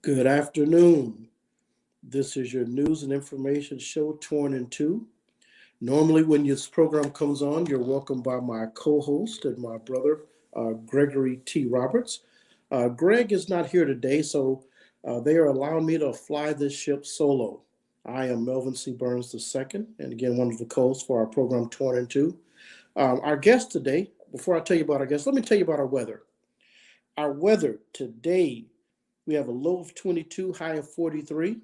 Good afternoon. This is your news and information show, Torn in Two. Normally, when this program comes on, you're welcomed by my co host and my brother, Gregory T. Roberts. Greg is not here today, so they are allowing me to fly this ship solo. I am Melvin Burns II, and again, one of the co hosts for our program, Torn in Two. Our guest today, before I tell you about our guest, let me tell you about our weather. Our weather today, we have a low of 22, high of 43.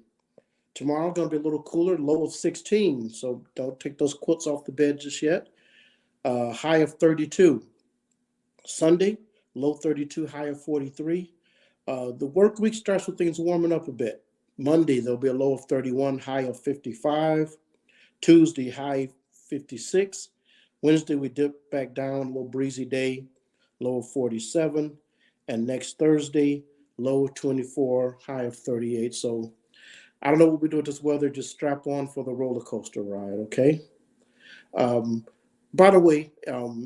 Tomorrow going to be a little cooler, low of 16. So don't take those quilts off the bed just yet. High of 32. Sunday, low 32, high of 43. The work week starts with things warming up a bit. Monday, there'll be a low of 31, high of 55. Tuesday, high 56. Wednesday, we dip back down, a little breezy day, low of 47. And next Thursday, low of 24, high of 38. So I don't know what we do with this weather. Just strap on for the roller coaster ride, okay? By the way,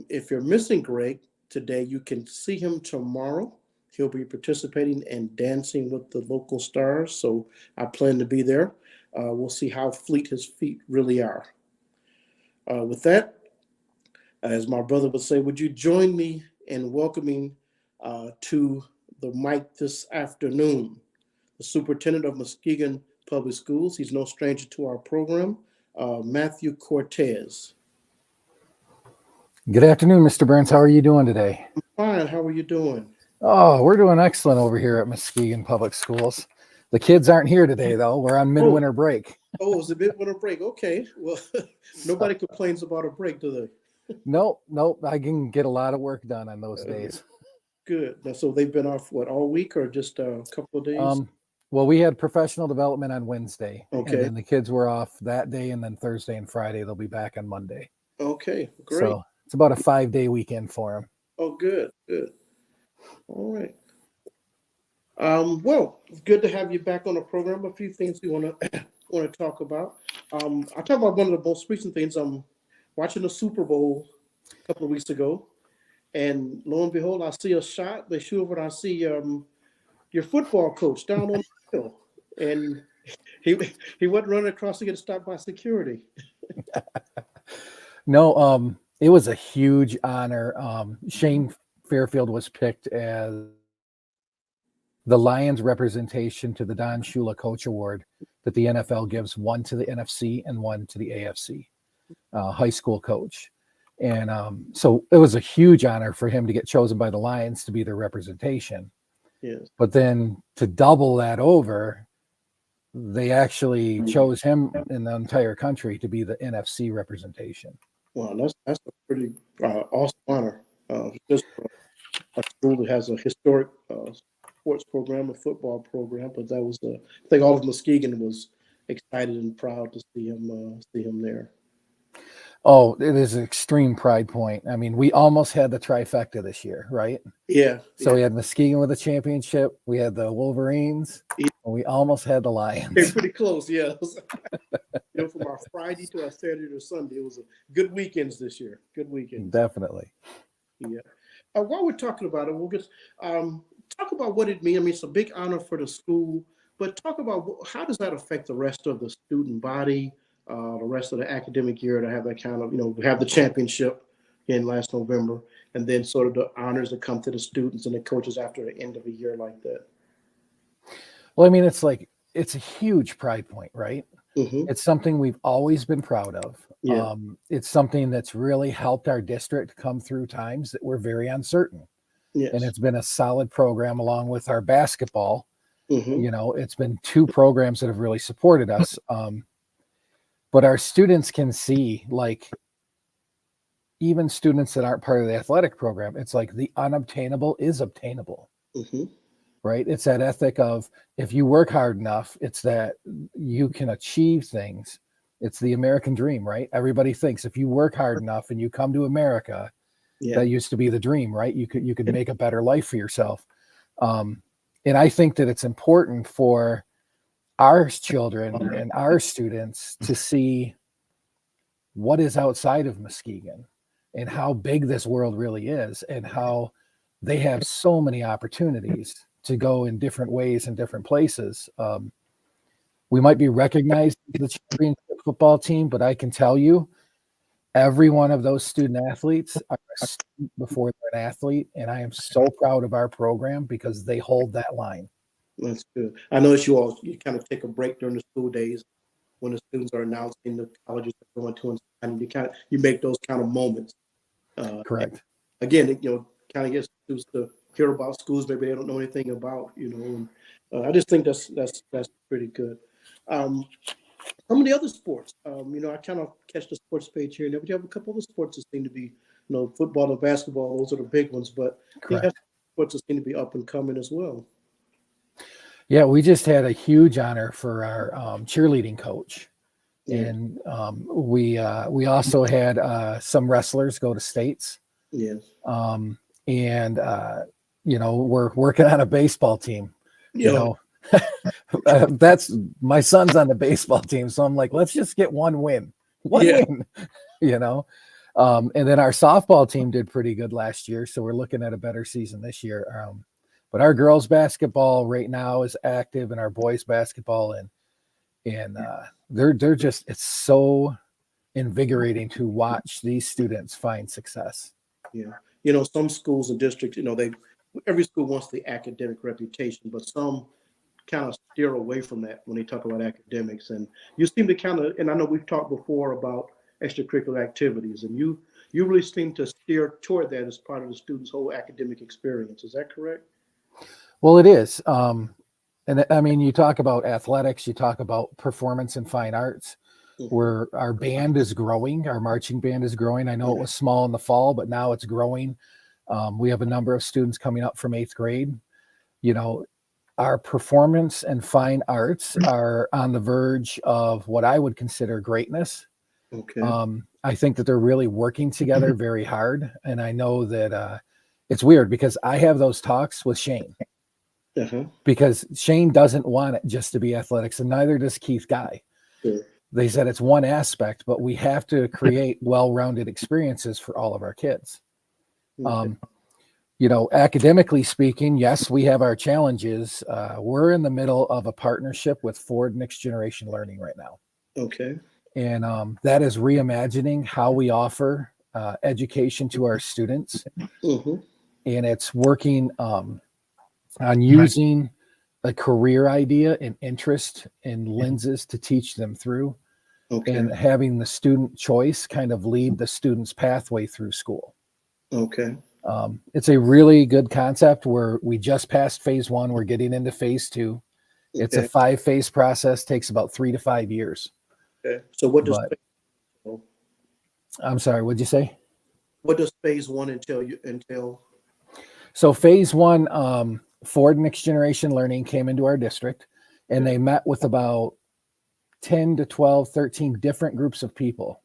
if you're missing Greg today, you can see him tomorrow. He'll be participating and dancing with the local stars. So I plan to be there. We'll see how fleet his feet really are. With that, as my brother would say, would you join me in welcoming to the mic this afternoon the superintendent of Muskegon Public Schools. He's no stranger to our program, Matthew Cortez. Good afternoon, Mr. Burns. How are you doing today? I'm fine. How are you doing? Oh, we're doing excellent over here at Muskegon Public Schools. The kids aren't here today, though. We're on midwinter break. Oh, it's a midwinter break. Okay. Well, nobody complains about a break, do they? Nope. I can get a lot of work done on those days. Good. Now, so they've been off, what, all week or just a couple of days? Well, we had professional development on Wednesday. Okay. And then the kids were off that day, and then Thursday and Friday they'll be back on Monday. Okay, great. So it's about a 5-day weekend for them. Oh, good. All right. Well, it's good to have you back on the program. A few things we want to talk about. I'll talk about one of the most recent things. I'm watching the Super Bowl a couple of weeks ago, and lo and behold, I see a shot. They shoot over, and I see your football coach down on the hill, and he wasn't running across to get stopped by security. No, it was a huge honor. Shane Fairfield was picked as the Lions representation to the Don Shula Coach Award that the NFL gives, one to the NFC and one to the AFC high school coach. And so it was a huge honor for him to get chosen by the Lions to be their representation. Yes. But then to double that over, they actually chose him in the entire country to be the NFC representation. Wow, that's a pretty awesome honor. Just a school that has a historic sports program, a football program, but that was I think all of Muskegon was excited and proud to see him there. Oh, it is an extreme pride point. I mean, we almost had the trifecta this year, right? Yeah. So we had Muskegon with a championship, we had the Wolverines, and we almost had the Lions. They're pretty close, yeah. From our Friday to our Saturday to Sunday, it was a good weekends this year. Good weekend. Definitely. Yeah. While we're talking about it, we'll get talk about what it means. I mean, it's a big honor for the school, but talk about how does that affect the rest of the student body, the rest of the academic year to have that kind of, we have the championship in last November, and then sort of the honors that come to the students and the coaches after the end of a year like that. Well, I mean, it's a huge pride point, right? Mm-hmm. It's something we've always been proud of. Yeah. It's something that's really helped our district come through times that were very uncertain. Yes. And it's been a solid program along with our basketball. Mm-hmm. It's been two programs that have really supported us. But our students can see, like, even students that aren't part of the athletic program, it's like the unobtainable is obtainable. Mm-hmm. Right? It's that ethic of if you work hard enough, it's that you can achieve things. It's the American dream, right? Everybody thinks if you work hard enough and you come to America, that used to be the dream, right? You could make a better life for yourself. And I think that it's important for our children and our students to see what is outside of Muskegon and how big this world really is and how they have so many opportunities to go in different ways in different places. We might be recognized as the championship football team, but I can tell you, every one of those student athletes are a student before they're an athlete, and I am so proud of our program because they hold that line. That's good. I notice you kind of take a break during the school days when the students are announcing the colleges they're going to, and you make those kind of moments. Correct. Again, kind of gets students to hear about schools maybe they don't know anything about, and I just think that's pretty good. Some of the other sports, I kind of catch the sports page here and there, but you have a couple of sports that seem to be, football and basketball, those are the big ones, but you have sports that seem to be up and coming as well. Yeah, we just had a huge honor for our cheerleading coach. Yeah. And we also had some wrestlers go to states. Yes. And we're working on a baseball team. That's my son's on the baseball team, so I'm like, let's just get one win. Win. And then our softball team did pretty good last year, so we're looking at a better season this year. But our girls basketball right now is active, and our boys basketball and they're just, it's so invigorating to watch these students find success. Yeah. Some schools and districts, every school wants the academic reputation, but some kind of steer away from that when they talk about academics. And you seem to and I know we've talked before about extracurricular activities, and you really seem to steer toward that as part of the student's whole academic experience. Is that correct? Well, it is. And I mean, you talk about athletics, you talk about performance and fine arts, where our band is growing, our marching band is growing. I know it was small in the fall, but now it's growing. We have a number of students coming up from 8th grade. Our performance and fine arts are on the verge of what I would consider greatness. Okay. I think that they're really working together very hard. And I know that it's weird because I have those talks with Shane. Because Shane doesn't want it just to be athletics, and neither does Keith Guy. Sure. They said it's one aspect, but we have to create well-rounded experiences for all of our kids. Academically speaking, yes, we have our challenges. We're in the middle of a partnership with Ford Next Generation Learning right now. Okay. And that is reimagining how we offer education to our students. And it's working on using a career idea and interest and lenses to teach them through, and having the student choice kind of lead the student's pathway through school. Okay. It's a really good concept where we just passed phase 1. We're getting into phase 2. It's a 5-phase process, takes about 3 to 5 years. Okay. So what does I'm sorry, what'd you say? What does phase 1 entail? So phase 1, Ford Next Generation Learning came into our district, and they met with about 10 to 12, 13 different groups of people,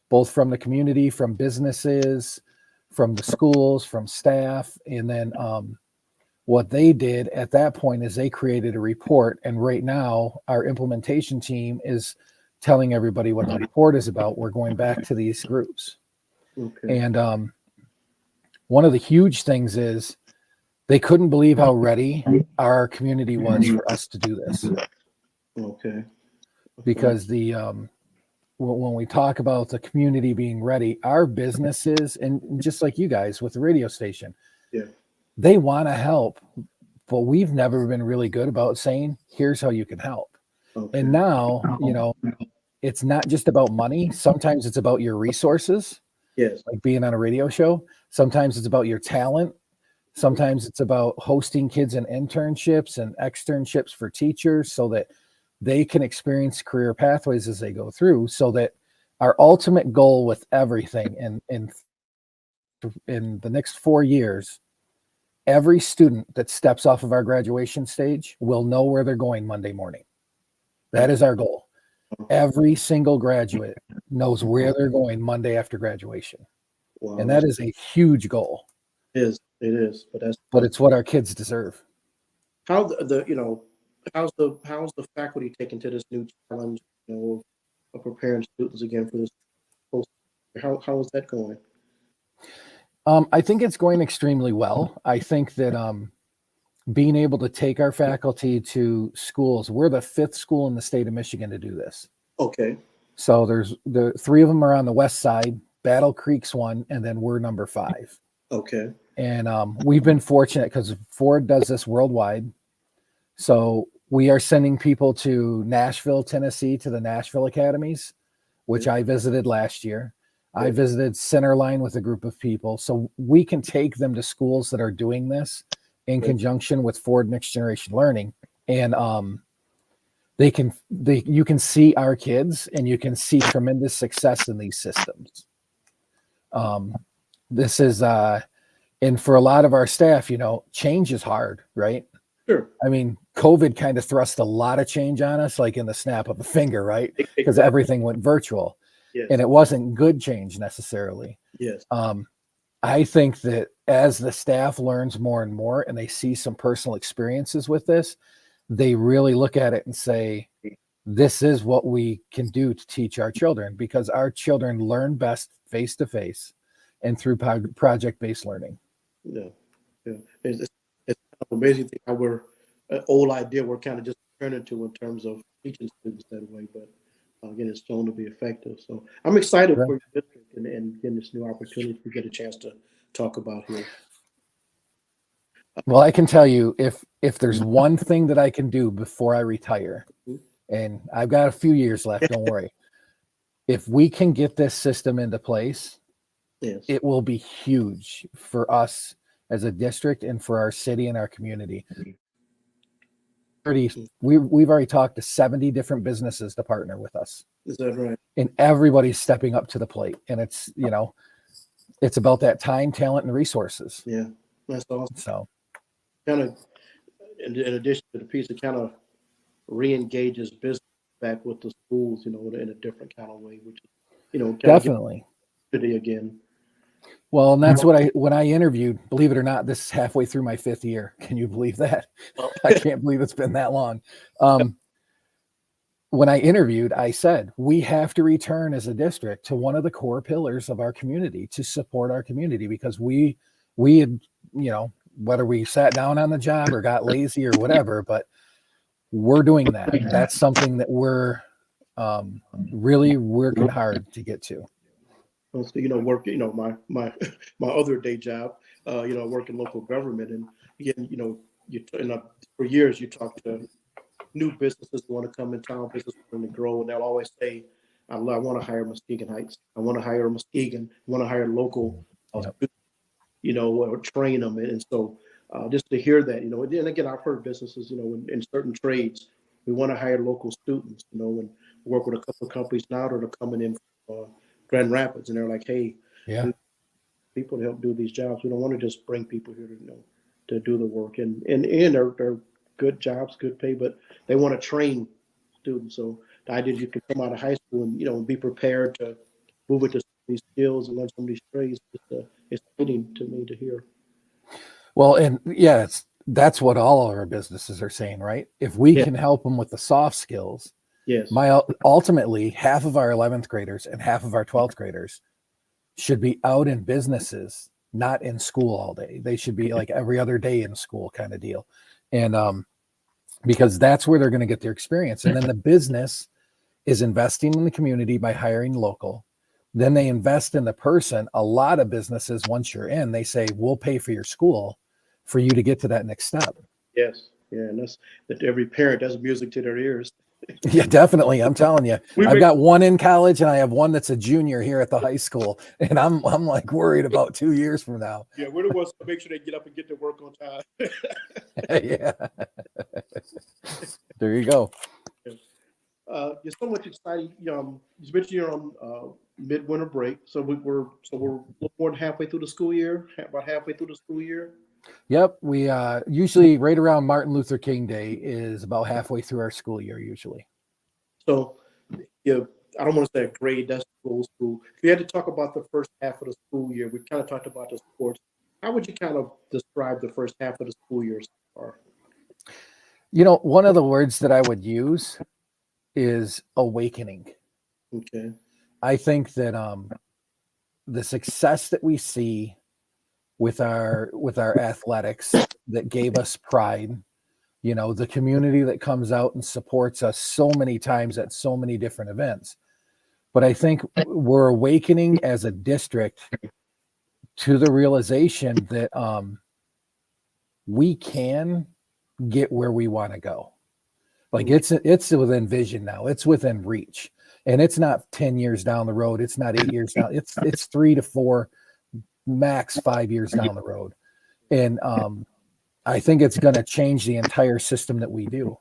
both from the community, from businesses, from the schools, from staff. And then what they did at that point is they created a report. And right now, our implementation team is telling everybody what the report is about. We're going back to these groups. And one of the huge things is they couldn't believe how ready our community was for us to do this. Because when we talk about the community being ready, our businesses, and just like you guys with the radio station, they want to help, but we've never been really good about saying, here's how you can help. And now, it's not just about money. Sometimes it's about your resources, like being on a radio show. Sometimes it's about your talent. Sometimes it's about hosting kids in internships and externships for teachers so that they can experience career pathways as they go through, so that our ultimate goal with everything in the next 4 years, every student that steps off of our graduation stage will know where they're going Monday morning. That is our goal. Every single graduate knows where they're going Monday after graduation. Wow. And that is a huge goal. It is, but it's what our kids deserve. How how's the faculty taking to this new challenge, of preparing students again for this post? How is that going? I think it's going extremely well. I think that being able to take our faculty to schools. We're the 5th school in the state of Michigan to do this. Okay. So there's the 3 of them are on the west side. Battle Creek's one, and then we're number 5. Okay. And we've been fortunate because Ford does this worldwide. So we are sending people to Nashville, Tennessee, to the Nashville Academies, which I visited last year. I visited Centerline with a group of people. So we can take them to schools that are doing this in conjunction with Ford Next Generation Learning. And you can see our kids and you can see tremendous success in these systems. This is, and for a lot of our staff, change is hard, right? Sure. I mean, COVID kind of thrust a lot of change on us, like in the snap of a finger, right? Because everything went virtual. Yes. And it wasn't good change necessarily. Yes. I think that as the staff learns more and more and they see some personal experiences with this, they really look at it and say, this is what we can do to teach our children, because our children learn best face-to-face and through project-based learning. Yeah. It's kind of amazing thing how we're an old idea we're kind of just turning to in terms of teaching students that way, but again, it's shown to be effective. So I'm excited for your district and getting this new opportunity to get a chance to talk about here. Well, I can tell you, if there's one thing that I can do before I retire, and I've got a few years left, don't worry. If we can get this system into place, it will be huge for us as a district and for our city and our community. We've already talked to 70 different businesses to partner with us. Is that right? And everybody's stepping up to the plate. And it's, it's about that time, talent, and resources. Yeah, that's awesome. So kind of, in addition to the piece, it kind of re-engages business back with the schools, in a different kind of way, which is, definitely again. Well, and that's what when I interviewed, believe it or not, this is halfway through my 5th year. Can you believe that? I can't believe it's been that long. When I interviewed, I said, we have to return as a district to one of the core pillars of our community to support our community, because we had, whether we sat down on the job or got lazy or whatever, but we're doing that. That's something that we're really working hard to get to. Work, my other day job, work in local government, and again, for years you talk to new businesses who want to come in town, businesses want to grow, and they'll always say, I want to hire Muskegon Heights. I want to hire Muskegon. I want to hire local, or train them. And so just to hear that, and again, I've heard businesses, in certain trades, we want to hire local students, and work with a couple of companies now that are coming in from Grand Rapids, and they're like, hey, people to help do these jobs. We don't want to just bring people here to do the work, and they're good jobs, good pay, but they want to train students. So the idea is you can come out of high school and be prepared to move into these skills and learn some of these trades. It's exciting to me to hear. Well, and that's what all of our businesses are saying, right? If we can help them with the soft skills, ultimately half of our 11th graders and half of our 12th graders should be out in businesses, not in school all day. They should be like every other day in school kind of deal. And because that's where they're going to get their experience. And then the business is investing in the community by hiring local. Then they invest in the person. A lot of businesses, once you're in, they say, we'll pay for your school for you to get to that next step. Yes. Yeah. And that's that every parent, that's music to their ears. Yeah, definitely. I'm telling you, I've got one in college and I have one that's a junior here at the high school. And I'm like worried about 2 years from now. Yeah. We're the ones to make sure they get up and get to work on time. Yeah. There you go. You're so much excited. You mentioned you're on midwinter break. So we're more than halfway through the school year, about halfway through the school year. Yep. We usually right around Martin Luther King Day is about halfway through our school year usually. So I don't want to say a grade, that's old school. If you had to talk about the first half of the school year, we kind of talked about the sports. How would you kind of describe the first half of the school year so far? One of the words that I would use is awakening. Okay. I think that the success that we see with our athletics that gave us pride. You know, the community that comes out and supports us so many times at so many different events. But I think we're awakening as a district to the realization that we can get where we want to go. Like it's within vision now. It's within reach, and it's not 10 years down the road. It's not 8 years down. It's 3 to 4, max 5 years down the road, and I think it's going to change the entire system that we do.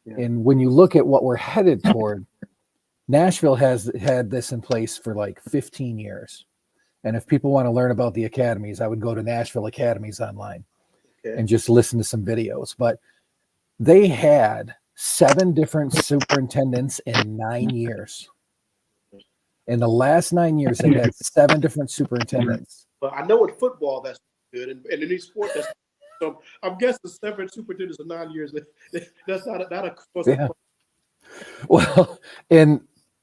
Yeah. And when you look at what we're headed toward, Nashville has had this in place for like 15 years. And if people want to learn about the academies, I would go to Nashville Academies online and just listen to some videos. But they had 7 different superintendents in 9 years. In the last 9 years, they had 7 different superintendents. But I know in football that's good, and in any sport that's so. I'm guessing 7 superintendents in 9 years. That's not a yeah. Well,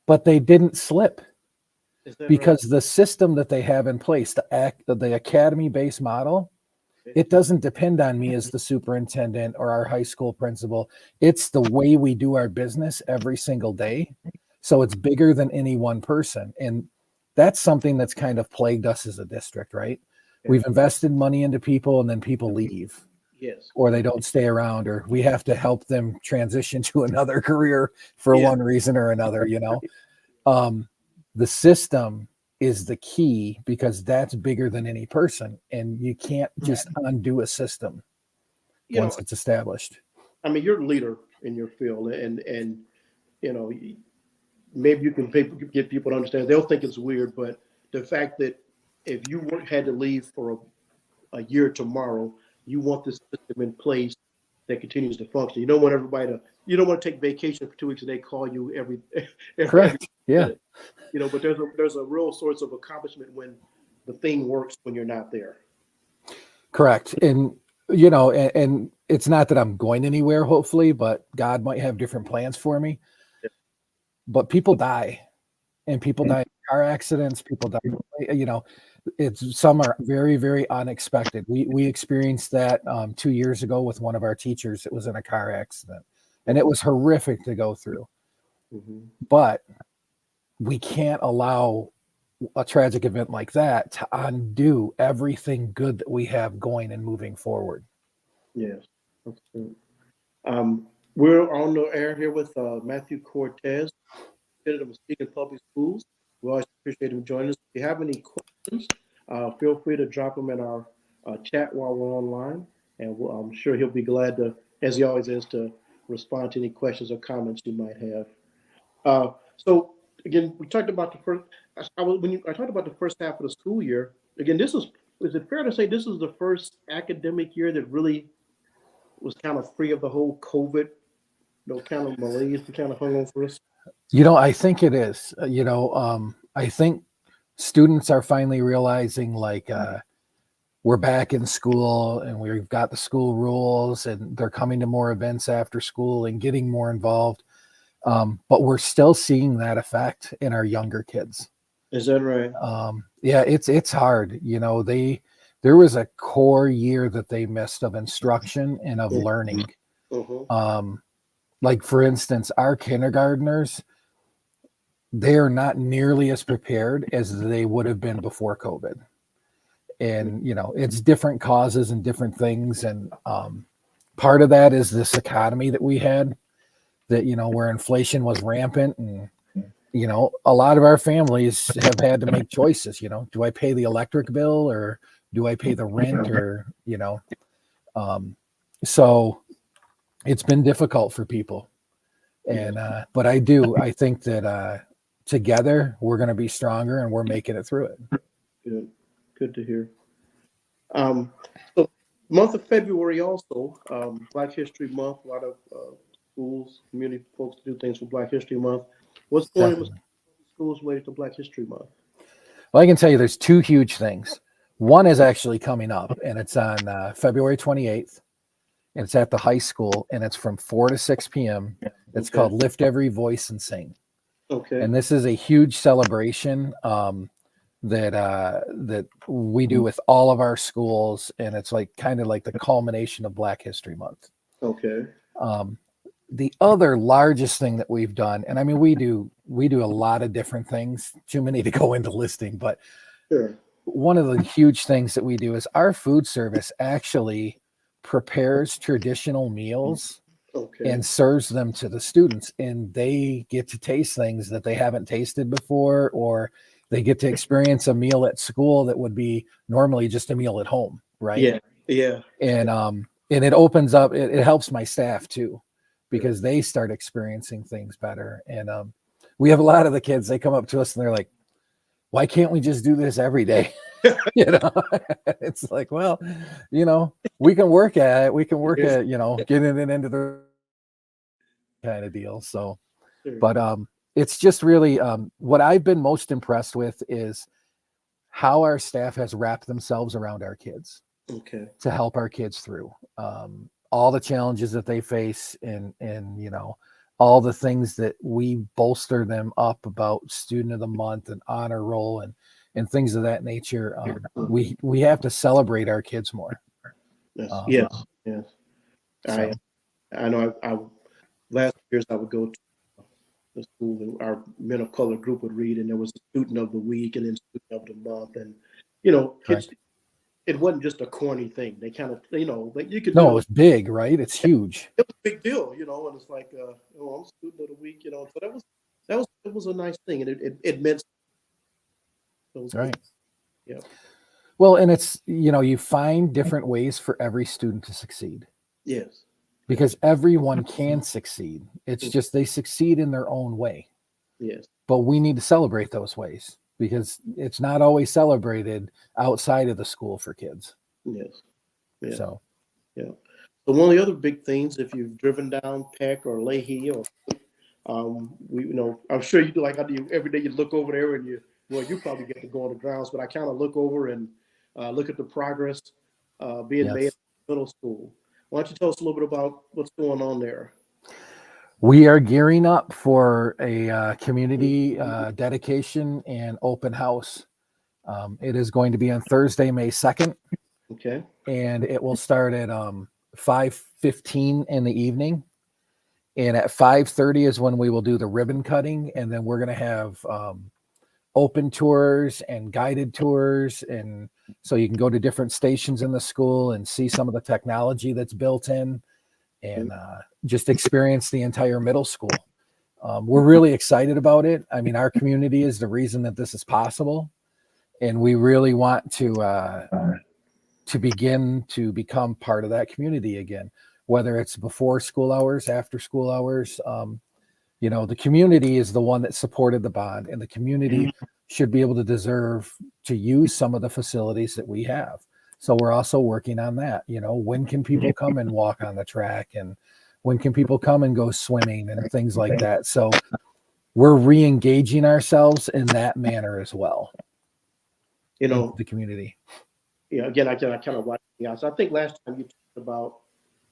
but they didn't slip because right? The system that they have in place, the academy-based model, it doesn't depend on me as the superintendent or our high school principal. It's the way we do our business every single day. So it's bigger than any one person. And that's something that's kind of plagued us as a district, right? We've invested money into people and then people leave. Yes. Or they don't stay around, or we have to help them transition to another career for one reason or another, you know. The system is the key because that's bigger than any person, and you can't just undo a system once it's established. I mean, you're a leader in your field, and you know, maybe you can get people to understand. They'll think it's weird, but the fact that if you had to leave for a year tomorrow, you want this system in place that continues to function. You don't want you don't want to take vacation for 2 weeks and they call you every correct. Yeah. You know, but there's a real source of accomplishment when the thing works when you're not there. Correct. And, you know, and it's not that I'm going anywhere, hopefully, but God might have different plans for me. Yeah. But people die, and people die in car accidents. People die, you know, some are very, very unexpected. We experienced that 2 years ago with one of our teachers. It was in a car accident, and it was horrific to go through. Mm-hmm. But we can't allow a tragic event like that to undo everything good that we have going and moving forward. Yes. We're on the air here with Matthew Cortez, Superintendent of Muskegon Public Schools. We always appreciate him joining us. If you have any questions, feel free to drop them in our chat while we're online, and I'm sure he'll be glad to, as he always is, to respond to any questions or comments you might have. So again, we talked about the first. I talked about the first half of the school year. Again, is it fair to say this is the first academic year that really was kind of free of the whole COVID, kind of malaise that kind of hung over us? You know, I think it is. I think students are finally realizing like we're back in school and we've got the school rules, and they're coming to more events after school and getting more involved. But we're still seeing that effect in our younger kids. Is that right? Yeah, it's hard. You know, there was a core year that they missed of instruction and of learning. Mm-hmm. Like for instance, our kindergartners, they are not nearly as prepared as they would have been before COVID. And, you know, it's different causes and different things. And part of that is this economy that we had, that, you know, where inflation was rampant, and, you know, a lot of our families have had to make choices. You know, do I pay the electric bill or do I pay the rent, or, you know, so it's been difficult for people. And, but I think that together we're going to be stronger and we're making it through it. Good to hear. So month of February also, Black History Month, a lot of schools, community folks do things for Black History Month. What's going on with schools related to Black History Month? Well, I can tell you there's 2 huge things. One is actually coming up, and it's on February 28th. And it's at the high school, and it's from 4 to 6 p.m. It's called Lift Every Voice and Sing. Okay. And this is a huge celebration. that we do with all of our schools, and it's like kind of like the culmination of Black History Month. Okay. The other largest thing that we've done, and I mean we do a lot of different things, too many to go into listing, but Sure. one of the huge things that we do is our food service actually prepares traditional meals Okay. and serves them to the students, and they get to taste things that they haven't tasted before, or they get to experience a meal at school that would be normally just a meal at home, right? Yeah. Yeah. And it opens up, it helps my staff too, Sure. because they start experiencing things better. And we have a lot of the kids, they come up to us and they're like, why can't we just do this every day? You know, it's like, well, you know, we can work at it. We can work at, you know, getting it into the kind of deal. So, Sure. but it's just really what I've been most impressed with is how our staff has wrapped themselves around our kids Okay. to help our kids through all the challenges that they face, and you know, all the things that we bolster them up about student of the month and honor roll and things of that nature. We have to celebrate our kids more. Yes. Yes. Yes. So. I know. I last years I would go to the school, and our men of color group would read, and there was a student of the week and then student of the month, and you know, it wasn't just a corny thing. They kind of, you know, like you could. No, You it know, was big, right? It's huge. it was a big deal, you know, and it's like, oh, I'm student of the week, you know. So it was a nice thing, and it meant those Right. Yeah. Well, and it's, you know, you find different ways for every student to succeed, Yes. because everyone can succeed. It's just they succeed in their own way. Yes. But we need to celebrate those ways, because it's not always celebrated outside of the school for kids. Yes. Yeah. So, Yeah. So one of the other big things, if you've driven down Peck or Leahy, or we, you know, I'm sure you do, like I do every day. You look over there and you probably get to go on the grounds, but I kind of look over and look at the progress being made in yes, middle school. Why don't you tell us a little bit about what's going on there? we are gearing up for a community dedication and open house. It is going to be on Thursday, May 2nd, Okay. and it will start at 5:15 in the evening. And at 5:30 is when we will do the ribbon cutting, and then we're going to have open tours and guided tours, and so you can go to different stations in the school and see some of the technology that's built in, and just experience the entire middle school. We're really excited about it. I mean, our community is the reason that this is possible, and we really want to begin to become part of that community again, whether it's before school hours, after school hours. You know, the community is the one that supported the bond, and the community should be able to deserve to use some of the facilities that we have. So we're also working on that. You know, when can people come and walk on the track, and when can people come and go swimming and things like that? So we're re-engaging ourselves in that manner as well. You know, the community. Yeah, again, I kind of watch the outside. I think last time you talked about,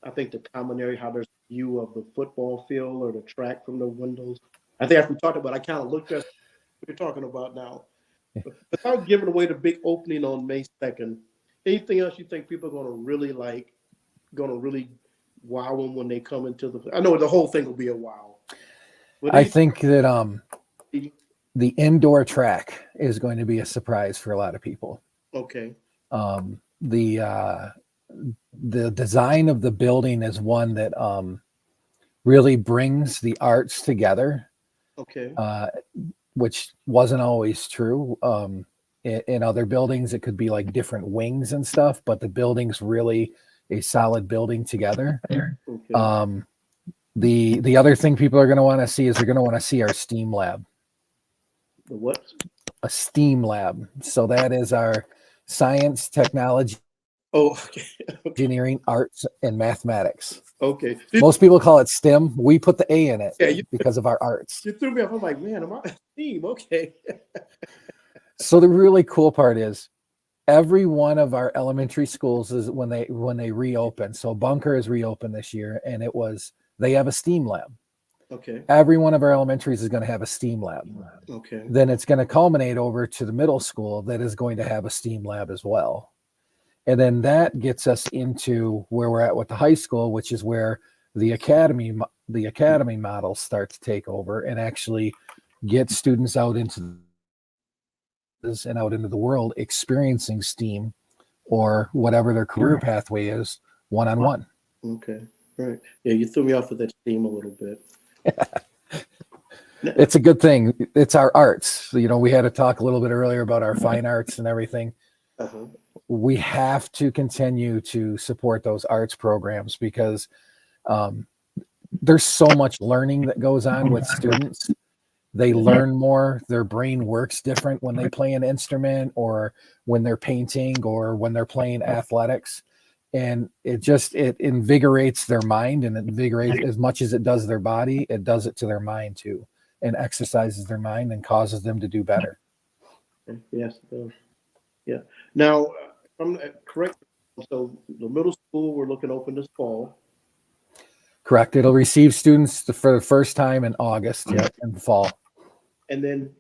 I think the common area, how there's a view of the football field or the track from the windows. I think after we talked about it, I kind of looked at what you're talking about now. But without giving away the big opening on May 2nd, anything else you think people are going to really like, going to really wow them when they come into the, I know the whole thing will be a wow. I think that the indoor track is going to be a surprise for a lot of people. Okay. The design of the building is one that really brings the arts together. Okay. Which wasn't always true. In other buildings, it could be like different wings and stuff, but the building's really a solid building together. Okay. The other thing people are going to want to see is they're going to want to see our STEAM lab. The what? A STEAM lab. So that is our science, technology, okay. engineering, arts, and mathematics. Okay. Most people call it STEM. We put the A in it because of our arts. You threw me off. I'm like, man, am I a STEAM? Okay. So the really cool part is every one of our elementary schools is when they reopen. So Bunker is reopened this year, and they have a STEAM lab. Okay. Every one of our elementaries is going to have a STEAM lab. Okay. Then it's going to culminate over to the middle school that is going to have a STEAM lab as well. And then that gets us into where we're at with the high school, which is where the academy model starts to take over and actually get students out into the world experiencing STEAM or whatever their career pathway is one-on-one. Okay. Right. Yeah, you threw me off with that theme a little bit. It's a good thing. It's our arts. You know, we had to talk a little bit earlier about our fine arts and everything. Uh-huh. We have to continue to support those arts programs because there's so much learning that goes on with students. They learn more. Their brain works different when they play an instrument or when they're painting or when they're playing athletics. And it invigorates their mind, and it invigorates as much as it does their body. It does it to their mind too, and exercises their mind and causes them to do better. Yes. Yeah. Now, if I'm correct, so the middle school, we're looking to open this fall. Correct. It'll receive students for the first time in August, in fall. And then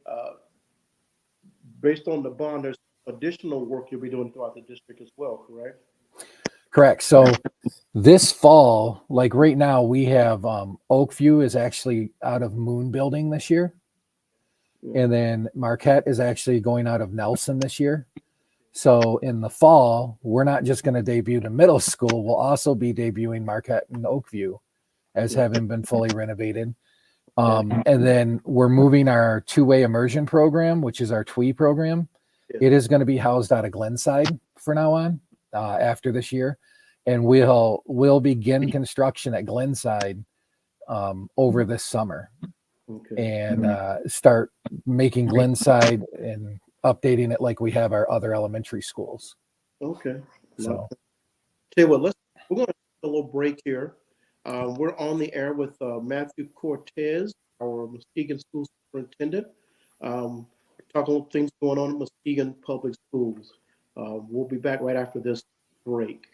based on the bond, there's additional work you'll be doing throughout the district as well, correct? Correct. So this fall, like right now, we have Oakview is actually out of Moon Building this year. And then Marquette is actually going out of Nelson this year. So in the fall, we're not just going to debut to middle school. We'll also be debuting Marquette and Oakview as having been fully renovated. And then we're moving our two-way immersion program, which is our TWE program. It is going to be housed out of Glenside for now on after this year. And we'll begin construction at Glenside over this summer. And start making Glenside and updating it like we have our other elementary schools. Okay. So, tell you what, we're going to take a little break here. We're on the air with Matthew Cortez, our Muskegon School Superintendent. Talking about things going on in Muskegon Public Schools. We'll be back right after this break.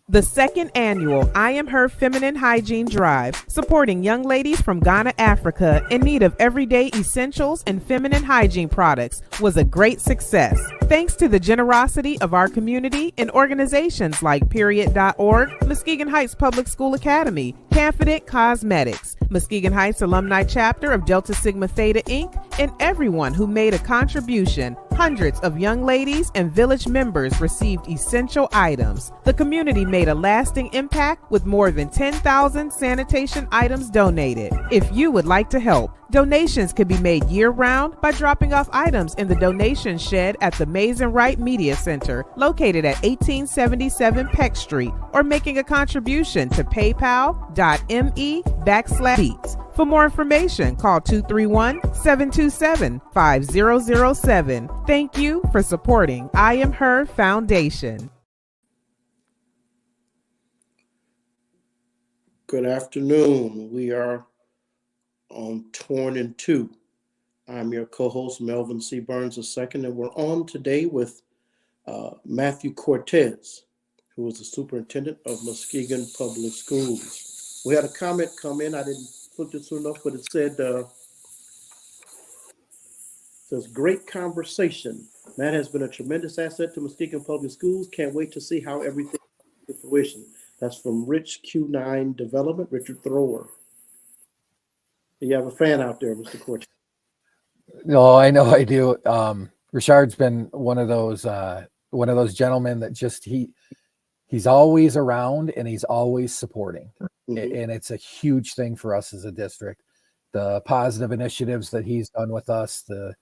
The second annual I Am Her Feminine Hygiene Drive, supporting young ladies from Ghana, Africa in need of everyday essentials and feminine hygiene products, was a great success. Thanks to the generosity of our community and organizations like Period.org, Muskegon Heights Public School Academy, Confident Cosmetics, Muskegon Heights Alumni Chapter of Delta Sigma Theta Inc., and everyone who made a contribution. Hundreds of young ladies and village members received essential items. The community made a lasting impact with more than 10,000 sanitation items donated. If you would like to help, donations can be made year-round by dropping off items in the donation shed at the Mays and Wright Media Center, located at 1877 Peck Street, or making a contribution to paypal.me/beats. For more information, call 231-727-5007. Thank you for supporting I Am Her Foundation. Good afternoon. We are on Torn in Two. I'm your co-host, Melvin C. Burns II, and we're on today with Matthew Cortez, who is the superintendent of Muskegon Public Schools. We had a comment come in. I didn't look this enough, but it said, says, great conversation. Matt has been a tremendous asset to Muskegon Public Schools. Can't wait to see how everything comes to fruition. That's from Rich Q9 Development, Richard Thrower. You have a fan out there, Mr. Cortez. No, I know I do. Richard's been one of those gentlemen that just he's always around and he's always supporting. And it's a huge thing for us as a district. The positive initiatives that he's done with us, the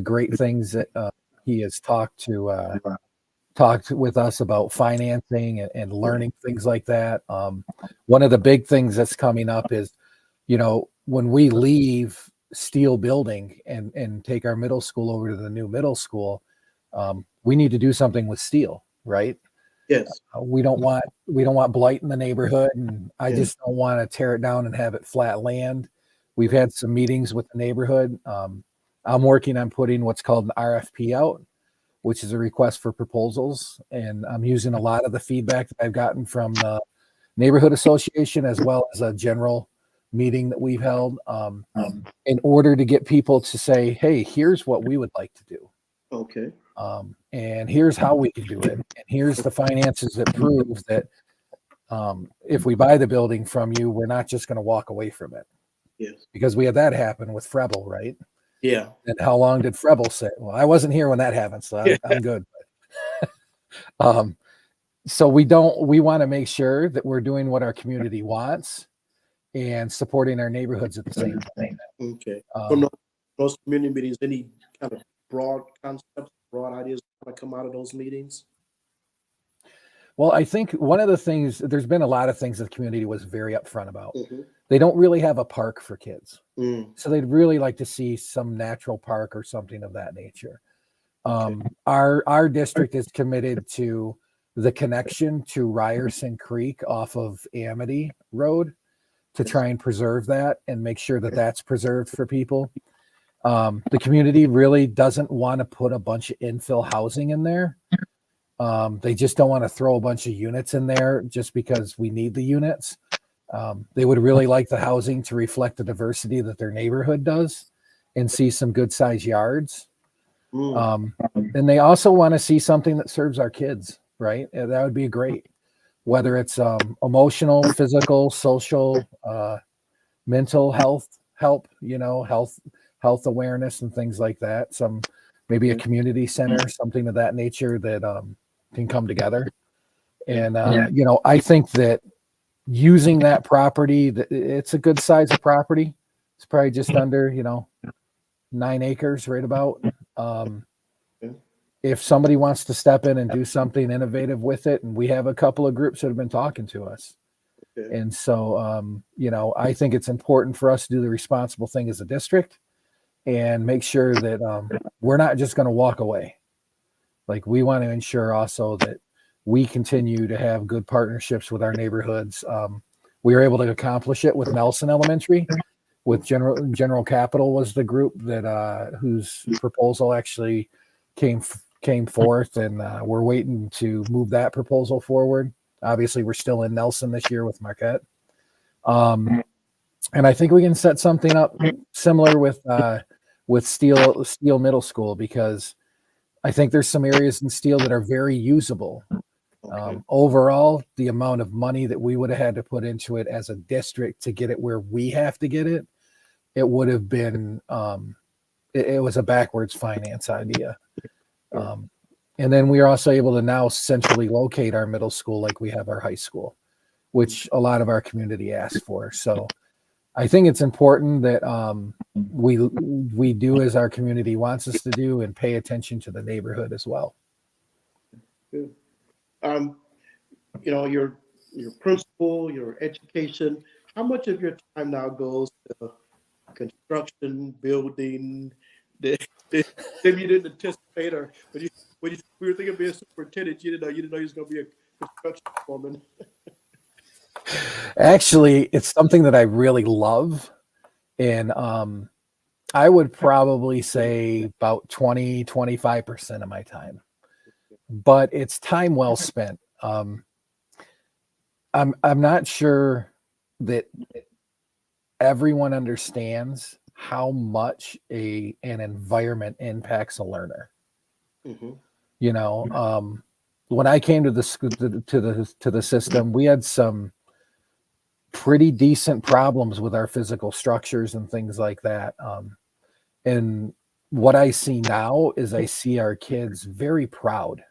great things that he has talked with us about financing and learning things like that. One of the big things that's coming up is, when we leave Steel Building and take our middle school over to the new middle school, we need to do something with steel, right? Yes. We don't want blight in the neighborhood, and I just don't want to tear it down and have it flat land. We've had some meetings with the neighborhood. I'm working on putting what's called an RFP out, which is a request for proposals, and I'm using a lot of the feedback that I've gotten from the neighborhood association as well as a general meeting that we've held, in order to get people to say, hey, here's what we would like to do. Okay. And here's how we can do it. And here's the finances that prove that if we buy the building from you, we're not just going to walk away from it. Yes. Because we had that happen with Frebel, right? Yeah. And how long did Frebel say? Well, I wasn't here when that happened, so I'm good. So we want to make sure that we're doing what our community wants and supporting our neighborhoods at the same time. Okay. From those community meetings, any kind of broad concepts, broad ideas kind of come out of those meetings? Well, I think one of the things, there's been a lot of things that the community was very upfront about. Mm-hmm. They don't really have a park for kids. Mm. So they'd really like to see some natural park or something of that nature. Okay. Our district is committed to the connection to Ryerson Creek off of Amity Road to try and preserve that and make sure that that's preserved for people. The community really doesn't want to put a bunch of infill housing in there. They just don't want to throw a bunch of units in there just because we need the units. They would really like the housing to reflect the diversity that their neighborhood does and see some good sized yards. And they also want to see something that serves our kids, right? And that would be great. Whether it's emotional, physical, social, mental health help, health awareness and things like that. Maybe a community center, something of that nature that can come together. And, I think that using that property, it's a good size of property. It's probably just under, 9 acres, right about. If somebody wants to step in and do something innovative with it, and we have a couple of groups that have been talking to us. Okay. And so, I think it's important for us to do the responsible thing as a district and make sure that we're not just going to walk away. Like, we want to ensure also that we continue to have good partnerships with our neighborhoods. We were able to accomplish it with Nelson Elementary, with General Capital was the group that whose proposal actually came forth, and we're waiting to move that proposal forward. Obviously, we're still in Nelson this year with Marquette. And I think we can set something up similar with Steele Middle School, because I think there's some areas in Steele that are very usable. Okay. Overall, the amount of money that we would have had to put into it as a district to get it where we have to get it, it would have been, it was a backwards finance idea. And then we are also able to now centrally locate our middle school like we have our high school, which a lot of our community asked for. So I think it's important that we do as our community wants us to do and pay attention to the neighborhood as well. Good. Your principal, your education, how much of your time now goes to construction, building? Maybe you didn't anticipate, or when we were thinking of being a superintendent, you didn't know you was going to be a construction foreman. Actually, it's something that I really love. And I would probably say about 20-25% of my time. But it's time well spent. I'm not sure that everyone understands how much an environment impacts a learner. Mm-hmm. When I came to the school, to the system, we had some pretty decent problems with our physical structures and things like that. And what I see now is I see our kids very proud.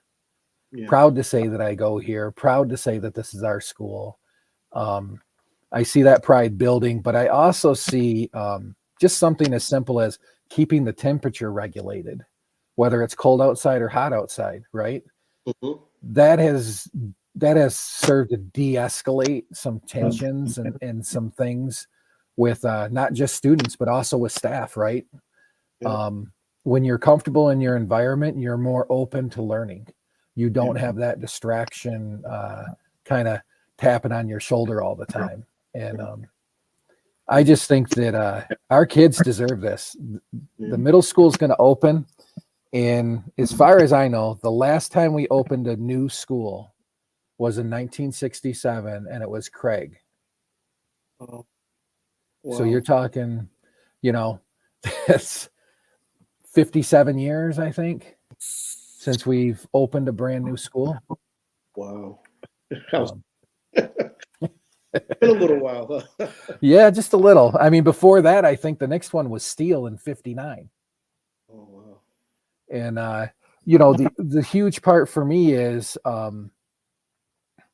Yeah. Proud to say that I go here, proud to say that this is our school. I see that pride building, but I also see just something as simple as keeping the temperature regulated, whether it's cold outside or hot outside, right? Mm-hmm. That has served to de-escalate some tensions and some things with not just students, but also with staff, right? Yeah. When you're comfortable in your environment, you're more open to learning. You don't have that distraction kind of tapping on your shoulder all the time. And I just think that our kids deserve this. The middle school is going to open. And as far as I know, the last time we opened a new school was in 1967, and it was Craig. So Wow. you're talking, it's 57 years, I think, since we've opened a brand new school. Wow. Um, Been a little while, huh? yeah, just a little. I mean, before that, I think the next one was Steel in 59. Oh, wow. And, the huge part for me is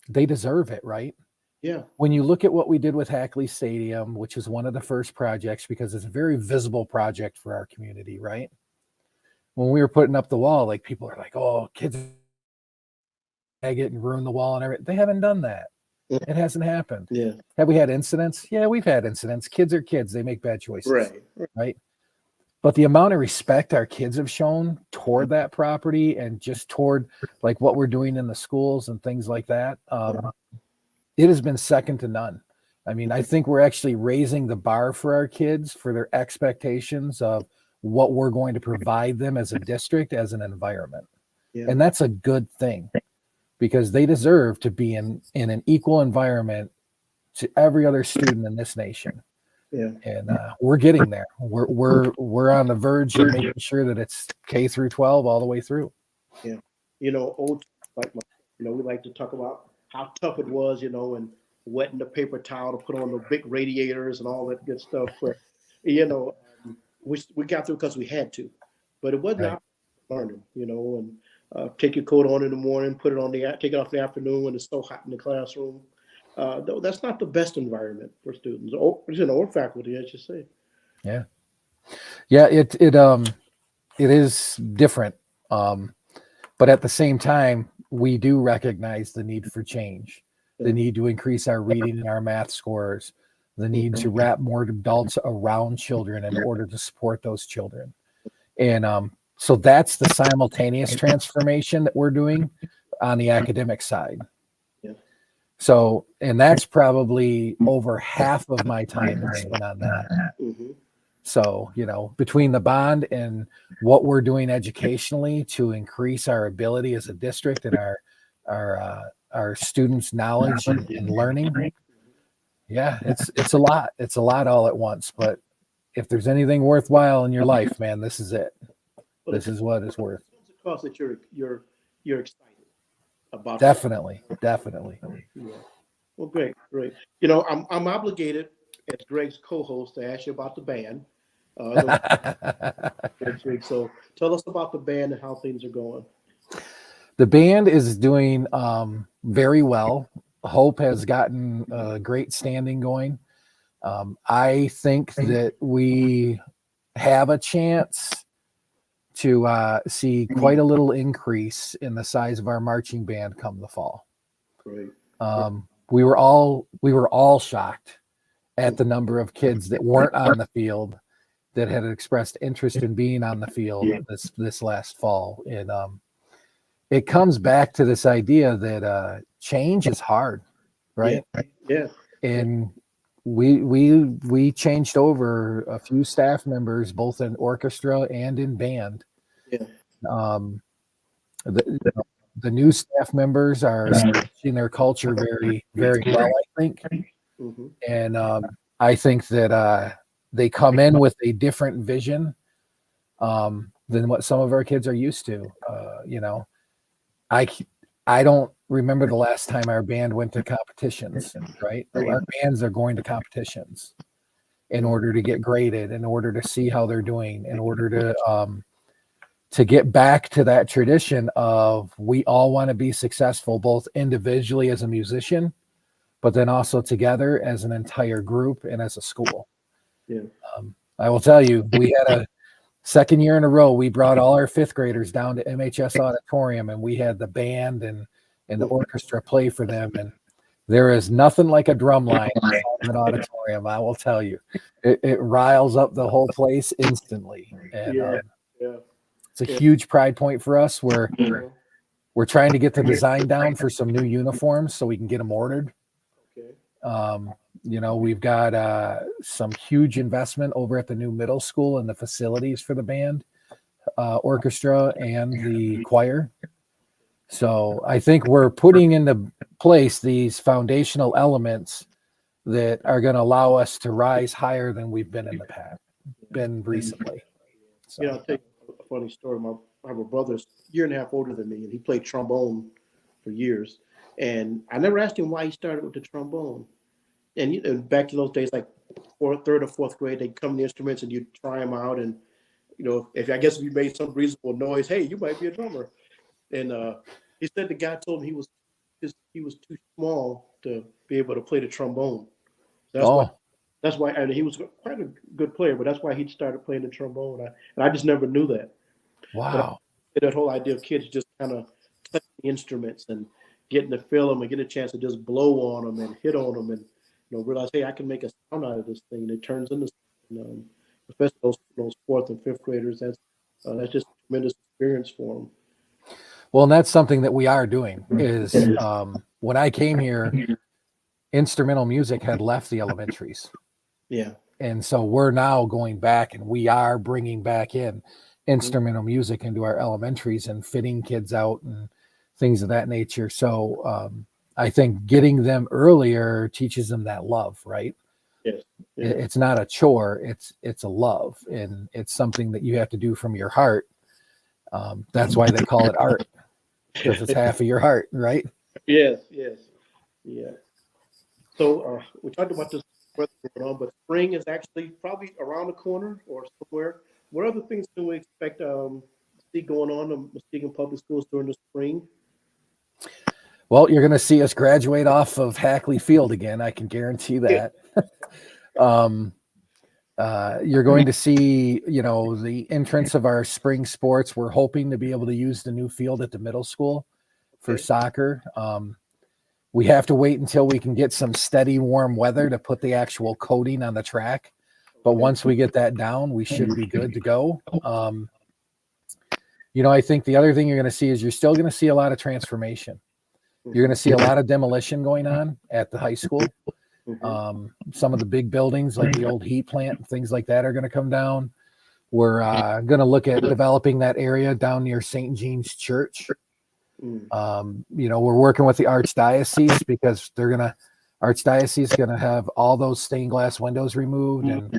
they deserve it, right? Yeah. When you look at what we did with Hackley Stadium, which is one of the first projects, because it's a very visible project for our community, right? When we were putting up the wall, like people are like, oh, kids egg it and ruin the wall and everything. They haven't done that. Yeah. It hasn't happened. Yeah. Have we had incidents? Yeah, we've had incidents. Kids are kids. They make bad choices. Right. But the amount of respect our kids have shown toward that property and just toward like what we're doing in the schools and things like that, it has been second to none. I mean, I think we're actually raising the bar for our kids for their expectations of what we're going to provide them as a district, as an environment. Yeah. And that's a good thing, because they deserve to be in an equal environment to every other student in this nation. Yeah. And we're getting there. We're on the verge of making sure that it's K through 12 all the way through. Yeah. Old, like, we like to talk about how tough it was, and wetting the paper towel to put on the big radiators and all that good stuff. But, we got through because we had to, but it wasn't our learning, and take your coat on in the morning, take it off in the afternoon when it's so hot in the classroom. That's not the best environment for students or faculty, I should say. Yeah. Yeah. It is different. But at the same time, we do recognize the need for change, the need to increase our reading and our math scores, the need to wrap more adults around children in order to support those children. And so that's the simultaneous transformation that we're doing on the academic side. Yeah. So, and that's probably over half of my time is spent on that. Mm-hmm. So, between the bond and what we're doing educationally to increase our ability as a district and our students' knowledge and learning, yeah, it's a lot. It's a lot all at once. But if there's anything worthwhile in your life, man, this is it. This is what it's worth. It's across that you're excited about. Definitely. Yeah. Well, great. I'm obligated as Greg's co-host to ask you about the band. Next week. So tell us about the band and how things are going. The band is doing very well. Hope has gotten a great standing going. I think that we have a chance to see quite a little increase in the size of our marching band come the fall. Great. We were all shocked at the number of kids that weren't on the field that had expressed interest in being on the field this last fall. And it comes back to this idea that change is hard, right? Yeah. And we changed over a few staff members, both in orchestra and in band. Yeah. The new staff members are teaching their culture very, very well, I think. Mm-hmm. And I think that they come in with a different vision than what some of our kids are used to. I don't remember the last time our band went to competitions, right? Our bands are going to competitions in order to get graded, in order to see how they're doing, in order to get back to that tradition of we all want to be successful, both individually as a musician, but then also together as an entire group and as a school. Yeah. I will tell you, we had a second year in a row, we brought all our fifth graders down to MHS Auditorium, and we had the band and the orchestra play for them. And there is nothing like a drum line in an auditorium, I will tell you. It riles up the whole place instantly. And it's a huge pride point for us. We're trying to get the design down for some new uniforms so we can get them ordered. Okay. We've got some huge investment over at the new middle school and the facilities for the band, orchestra, and the choir. So I think we're putting into place these foundational elements that are going to allow us to rise higher than we've been in the past, been recently. So. I'll tell you a funny story. I have a brother's a year and a half older than me, and he played trombone for years. And I never asked him why he started with the trombone. And back in those days, like third or fourth grade, they'd come to the instruments and you'd try them out. And, if you made some reasonable noise, hey, you might be a drummer. And he said the guy told him he was too small to be able to play the trombone. So that's why, and he was quite a good player, but that's why he started playing the trombone. And I just never knew that. Wow. That whole idea of kids just kind of touching the instruments and getting to feel them and get a chance to just blow on them and hit on them and realize, hey, I can make a sound out of this thing. And it turns into, especially those fourth and fifth graders. That's just a tremendous experience for them. Well, and that's something that we are doing. Is when I came here, instrumental music had left the elementaries. Yeah. And so we're now going back, and we are bringing back in instrumental music into our elementaries and fitting kids out and things of that nature. So I think getting them earlier teaches them that love, right? Yes. Yeah. It's not a chore. It's a love, and it's something that you have to do from your heart. That's why they call it art, because it's half of your heart, right? Yes. Yeah. So we talked about this weather going on, but spring is actually probably around the corner or somewhere. What other things can we expect to see going on in Muskegon Public Schools during the spring? Well, you're going to see us graduate off of Hackley Field again. I can guarantee that. You're going to see, the entrance of our spring sports. We're hoping to be able to use the new field at the middle school for soccer. We have to wait until we can get some steady, warm weather to put the actual coating on the track. But once we get that down, we should be good to go. I think the other thing you're going to see is you're still going to see a lot of transformation. You're going to see a lot of demolition going on at the high school. Some of the big buildings like the old heat plant and things like that are going to come down. We're going to look at developing that area down near St. Jean's Church. We're working with the Archdiocese because Archdiocese is going to have all those stained glass windows removed, and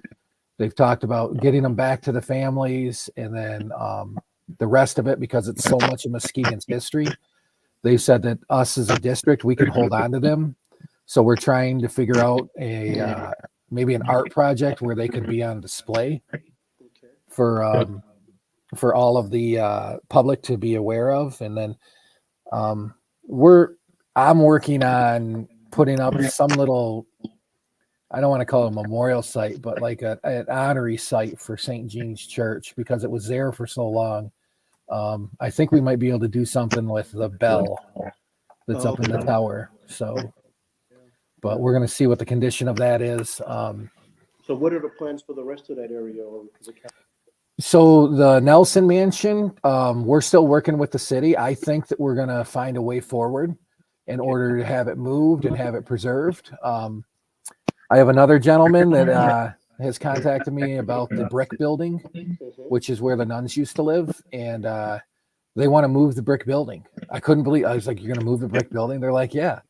they've talked about getting them back to the families, and then the rest of it, because it's so much of Muskegon's history, they've said that us as a district, we can hold on to them. So we're trying to figure out maybe an art project where they could be on display for all of the public to be aware of. And then I'm working on putting up some little, I don't want to call it a memorial site, but like an honorary site for St. Jean's Church, because it was there for so long. I think we might be able to do something with the bell that's up in the tower. So, but we're going to see what the condition of that is. So what are the plans for the rest of that area? So the Nelson Mansion, we're still working with the city. I think that we're going to find a way forward in order to have it moved and have it preserved. I have another gentleman that has contacted me about the brick building, which is where the nuns used to live. And they want to move the brick building. I couldn't believe, I was like, you're going to move the brick building? They're like, yeah.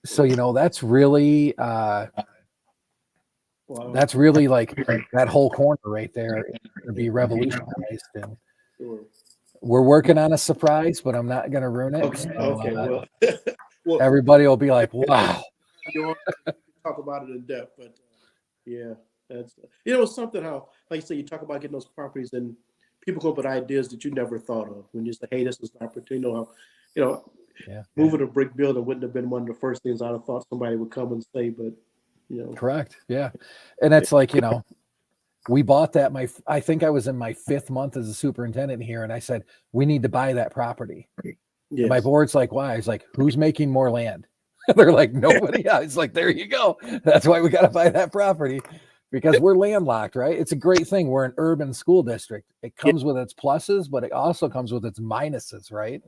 So, that's really, that's really like that whole corner right there to be revolutionized. And we're working on a surprise, but I'm not going to ruin it. So, well, everybody will be like, wow. You want to talk about it in depth, but yeah, that's, it's something how, like you say, you talk about getting those properties and people come up with ideas that you never thought of when you say, hey, this is an opportunity. Moving a brick building wouldn't have been one of the first things I'd have thought somebody would come and say, but Correct. Yeah. And that's like, we bought that. I think I was in my 5th month as a superintendent here. And I said, we need to buy that property. Yes. My board's like, why? I was like, who's making more land? They're like, nobody. I was like, there you go. That's why we got to buy that property, because we're landlocked, right? It's a great thing. We're an urban school district. It comes with its pluses, but it also comes with its minuses, right?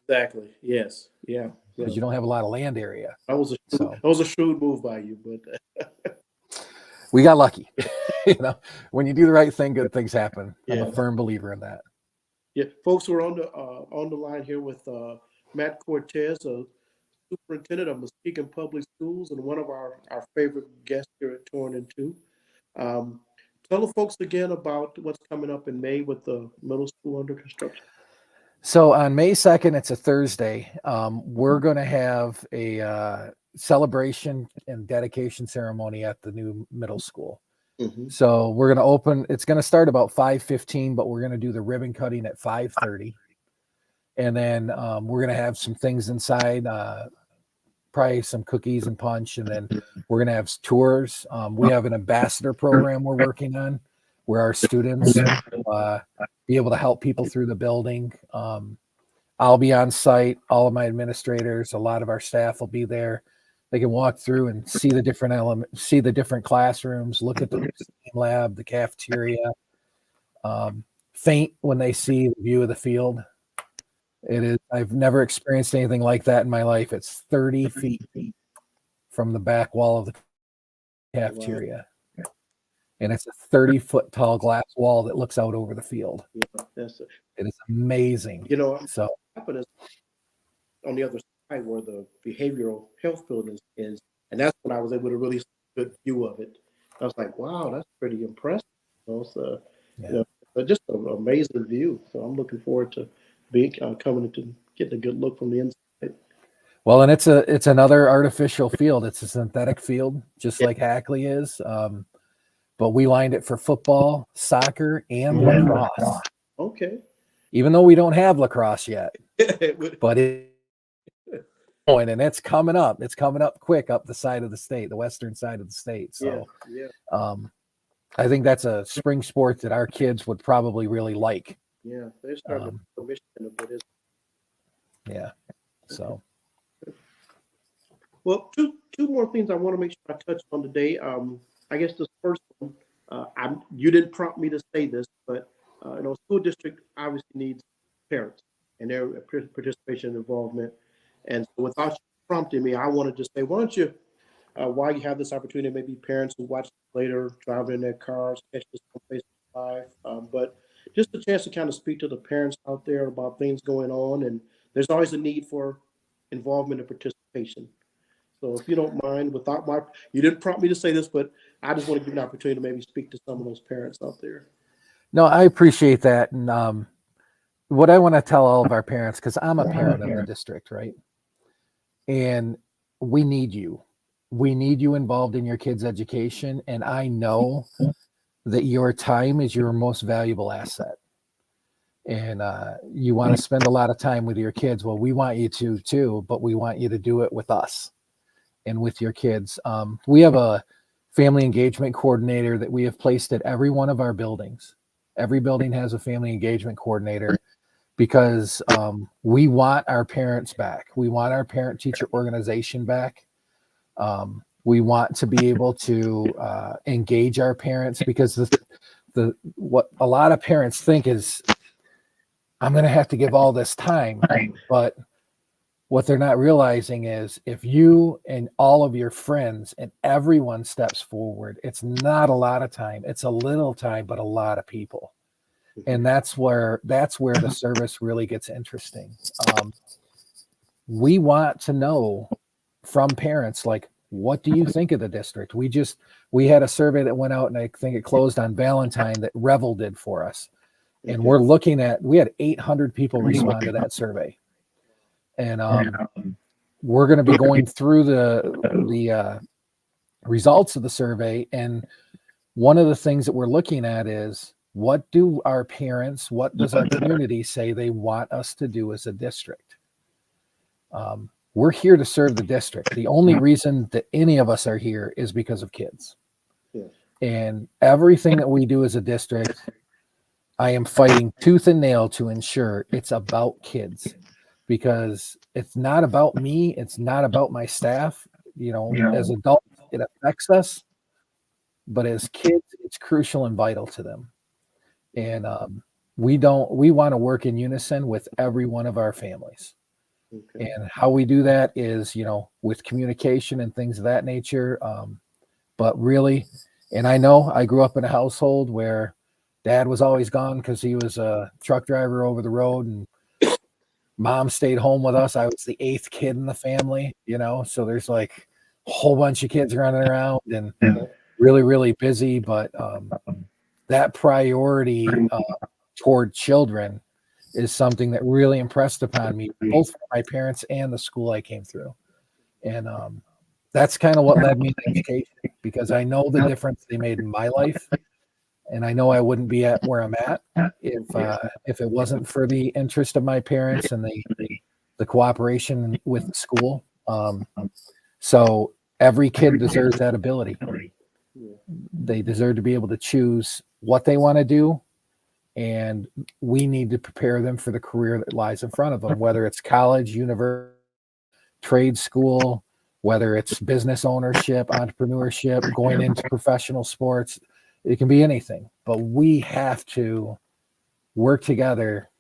Exactly. Yes. Yeah. Because you don't have a lot of land area. That was a shrewd move by you, but we got lucky. When you do the right thing, good things happen. I'm a firm believer in that. Yeah, folks, we're on the line here with Matt Cortez, superintendent of Muskegon Public Schools and one of our favorite guests here at Torn in Two. Tell the folks again about what's coming up in May with the middle school under construction. So on May 2nd, it's a Thursday. We're going to have a celebration and dedication ceremony at the new middle school. Mm-hmm. So we're going to open, it's going to start about 5:15, but we're going to do the ribbon cutting at 5:30. And then we're going to have some things inside, probably some cookies and punch. And then we're going to have tours. We have an ambassador program we're working on where our students will be able to help people through the building. I'll be on site. All of my administrators, a lot of our staff will be there. They can walk through and see the different elements, see the different classrooms, look at the lab, the cafeteria, faint when they see the view of the field. It is, I've never experienced anything like that in my life. It's 30 feet from the back wall of the cafeteria. And it's a 30-foot tall glass wall that looks out over the field. Yeah, it is amazing. So happened is on the other side where the behavioral health building is, and that's when I was able to really see a good view of it. I was like, wow, that's pretty impressive. So, just an amazing view. So I'm looking forward to being coming to getting a good look from the inside. Well, and it's another artificial field. It's a synthetic field, just like Hackley is. But we lined it for football, soccer, and lacrosse. Okay. Even though we don't have lacrosse yet, but and it's coming up. It's coming up quick up the side of the state, the western side of the state. So, I think that's a spring sport that our kids would probably really like. Yeah, they started to Michigan a bit. Yeah. So. Well, two more things I want to make sure I touch on today. I guess this first one, you didn't prompt me to say this, but school district obviously needs parents and their participation and involvement. And so without you prompting me, I wanted to say, why don't you, while you have this opportunity, maybe parents who watch later, driving in their cars, catch this on Facebook Live, but just a chance to kind of speak to the parents out there about things going on. And there's always a need for involvement and participation. So if you don't mind, you didn't prompt me to say this, but I just want to give you an opportunity to maybe speak to some of those parents out there. No, I appreciate that. And what I want to tell all of our parents, because I'm a parent in the district, right? And we need you. We need you involved in your kids' education. And I know that your time is your most valuable asset. And you want to spend a lot of time with your kids. Well, we want you to too, but we want you to do it with us and with your kids. We have a family engagement coordinator that we have placed at every one of our buildings. Every building has a family engagement coordinator because we want our parents back. We want our parent-teacher organization back. We want to be able to engage our parents because what a lot of parents think is, I'm going to have to give all this time, but what they're not realizing is if you and all of your friends and everyone steps forward, it's not a lot of time. It's a little time, but a lot of people. And that's where the service really gets interesting. We want to know from parents, like, what do you think of the district? We had a survey that went out, and I think it closed on Valentine that Revel did for us. And we're looking at, we had 800 people respond to that survey. And we're going to be going through the results of the survey. And one of the things that we're looking at is, what do our parents, what does our community say they want us to do as a district? We're here to serve the district. The only reason that any of us are here is because of kids. Yeah. And everything that we do as a district, I am fighting tooth and nail to ensure it's about kids, because it's not about me. It's not about my staff. As adults, it affects us, but as kids, it's crucial and vital to them. And we want to work in unison with every one of our families. Okay. And how we do that is, with communication and things of that nature. But really, and I know I grew up in a household where Dad was always gone because he was a truck driver over the road, and Mom stayed home with us. I was the 8th kid in the family, so there's like a whole bunch of kids running around and really, really busy. But that priority toward children is something that really impressed upon me, both from my parents and the school I came through. And that's kind of what led me to education, because I know the difference they made in my life. And I know I wouldn't be at where I'm at if it wasn't for the interest of my parents and the cooperation with the school. So every kid deserves that ability. They deserve to be able to choose what they want to do, and we need to prepare them for the career that lies in front of them, whether it's college, university, trade school, whether it's business ownership, entrepreneurship, going into professional sports. It can be anything, but we have to work together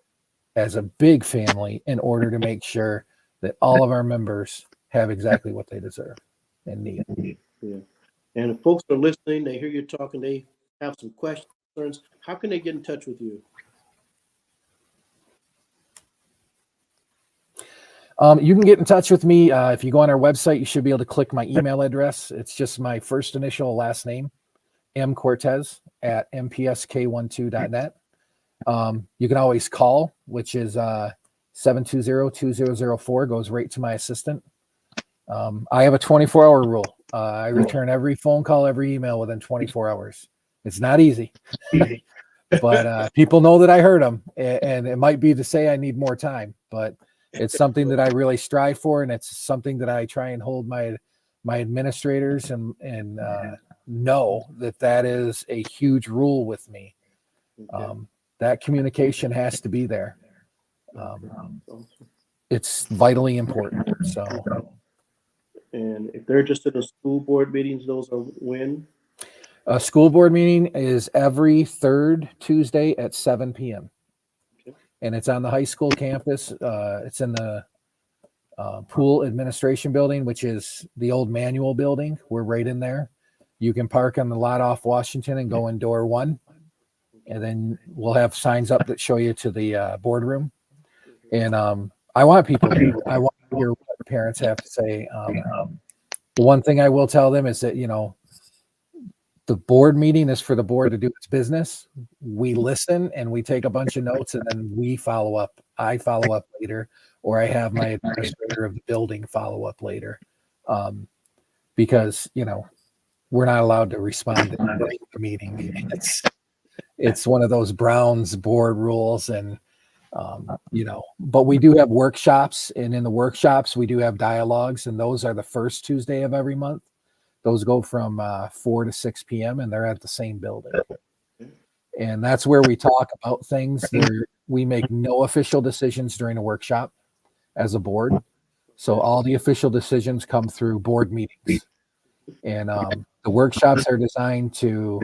as a big family in order to make sure that all of our members have exactly what they deserve and need. Yeah. And if folks are listening, they hear you talking, they have some questions, how can they get in touch with you? You can get in touch with me. If you go on our website, you should be able to click my email address. It's just my first initial last name, mcortez@mpsk12.net. You can always call, which is 720-2004, goes right to my assistant. I have a 24-hour rule. I return every phone call, every email within 24 hours. It's not easy, but people know that I heard them, and it might be to say I need more time, but it's something that I really strive for, and it's something that I try and hold my administrators and know that is a huge rule with me. That communication has to be there. It's vitally important. So, and if they're just in the school board meetings, those are when? A school board meeting is every third Tuesday at 7 p.m. And it's on the high school campus. It's in the pool administration building, which is the old manual building. We're right in there. You can park on the lot off Washington and go in door 1. And then we'll have signs up that show you to the boardroom. And I want people to hear what parents have to say. The one thing I will tell them is that, the board meeting is for the board to do its business. We listen and we take a bunch of notes, and then we follow up. I follow up later, or I have my administrator of the building follow up later. Because, we're not allowed to respond to the meeting. It's one of those Browns board rules, and but we do have workshops, and in the workshops we do have dialogues, and those are the first Tuesday of every month. Those go from 4 to 6 p.m. and they're at the same building. And that's where we talk about things. We make no official decisions during a workshop as a board. So all the official decisions come through board meetings. And the workshops are designed to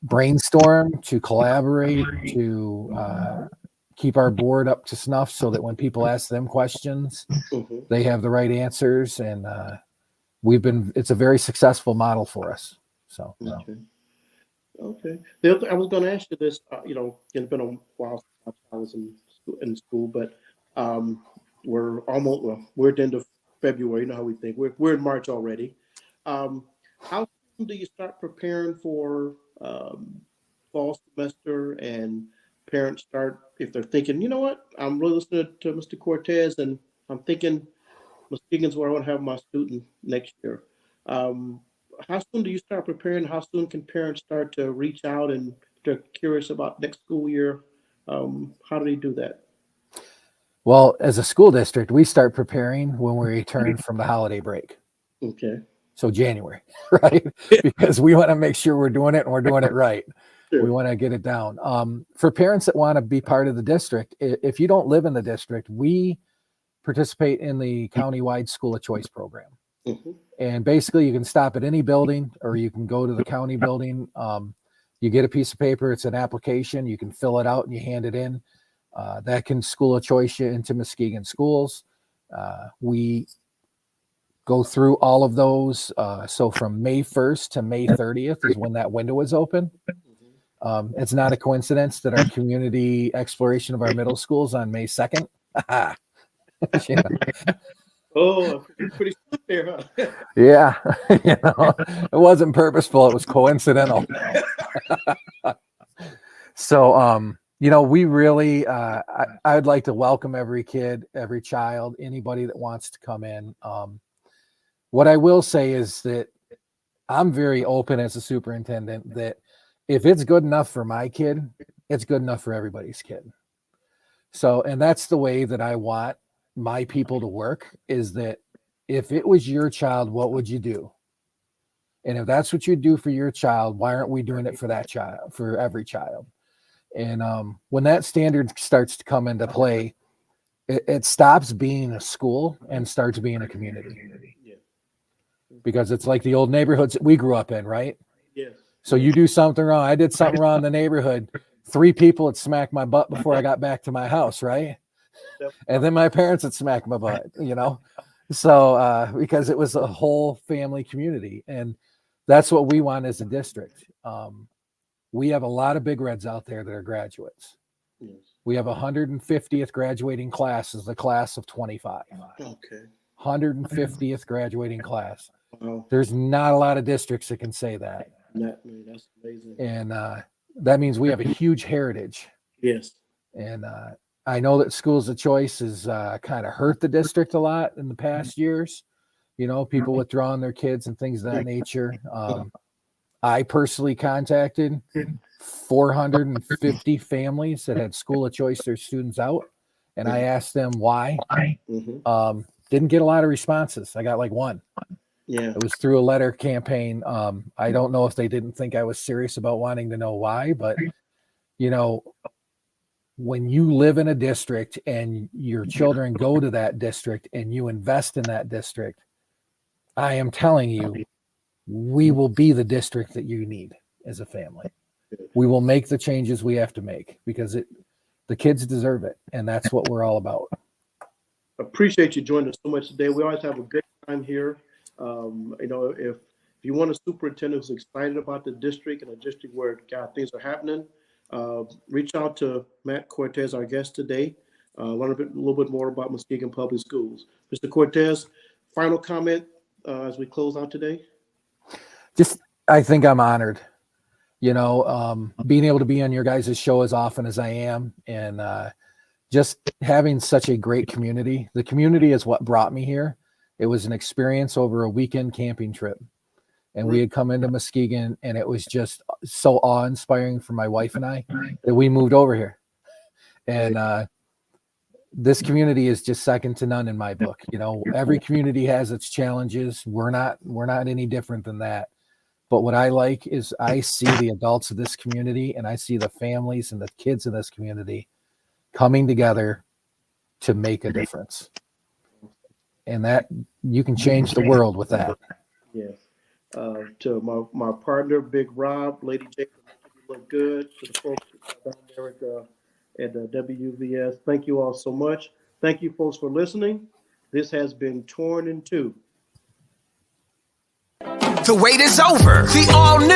brainstorm, to collaborate, to keep our board up to snuff so that when people ask them questions, they have the right answers. And it's a very successful model for us. So, okay. The other, I was going to ask you this, it's been a while since I was in school, but we're at the end of February. You know how we think. We're in March already. How soon do you start preparing for fall semester, and parents start, if they're thinking, you know what, I'm really listening to Mr. Cortez, and I'm thinking Muskegon's where I want to have my student next year. How soon do you start preparing? How soon can parents start to reach out and they're curious about next school year? How do they do that? Well, as a school district, we start preparing when we return from the holiday break. Okay. So January, right? Because we want to make sure we're doing it and we're doing it right. Sure. We want to get it down. For parents that want to be part of the district, if you don't live in the district, we participate in the countywide school of choice program. And basically you can stop at any building, or you can go to the county building. You get a piece of paper, it's an application, you can fill it out and you hand it in. That can school of choice you into Muskegon schools. We go through all of those. So from May 1st to May 30th is when that window is open. It's not a coincidence that our community exploration of our middle schools on May 2nd. You know? Oh, pretty slick there, huh? Yeah, you know, it wasn't purposeful; it was coincidental. So, you know, we really, I'd like to welcome every kid, every child, anybody that wants to come in. What I will say is that I'm very open as a superintendent that if it's good enough for my kid, it's good enough for everybody's kid. So, and that's the way that I want my people to work, is that if it was your child, what would you do? And if that's what you do for your child, why aren't we doing it for that child, for every child? And when that standard starts to come into play, it stops being a school and starts being a community. Yeah. Because it's like the old neighborhoods that we grew up in, right? Yes. So you do something wrong. I did something wrong in the neighborhood. 3 people had smacked my butt before I got back to my house, right? And then my parents had smacked my butt, you know? So because it was a whole family community. And that's what we want as a district. We have a lot of Big Reds out there that are graduates. Yes. We have 150th graduating class is the class of 25. Okay. 150th graduating class. Wow. There's not a lot of districts that can say that. That's amazing. And that means we have a huge heritage. Yes. And I know that schools of choice has kind of hurt the district a lot in the past years. You know, people withdrawing their kids and things of that nature. I personally contacted 450 families that had school of choice their students out, and I asked them why. Mm-hmm. Didn't get a lot of responses. I got like one. Yeah. It was through a letter campaign. I don't know if they didn't think I was serious about wanting to know why, but you know, when you live in a district and your children go to that district and you invest in that district, I am telling you, we will be the district that you need as a family. We will make the changes we have to make because the kids deserve it. And that's what we're all about. Appreciate you joining us so much today. We always have a good time here. You know, if you want a superintendent who's excited about the district and a district where things are happening, reach out to Matt Cortez, our guest today. Learn a little bit more about Muskegon Public Schools. Mr. Cortez, final comment as we close out today. I think I'm honored, you know, being able to be on your guys' show as often as I am, and just having such a great community. The community is what brought me here. It was an experience over a weekend camping trip. And we had come into Muskegon, and it was just so awe-inspiring for my wife and I that we moved over here. And this community is just second to none in my book. You know, every community has its challenges. We're not any different than that. But what I like is I see the adults of this community, and I see the families and the kids in this community coming together to make a difference. And that you can change the world with that. Yes. To my partner, Big Rob, Lady Jacob, you look good. To the folks down there at the WVS, thank you all so much. Thank you, folks, for listening. This has been Torn in Two. The wait is over. The all-new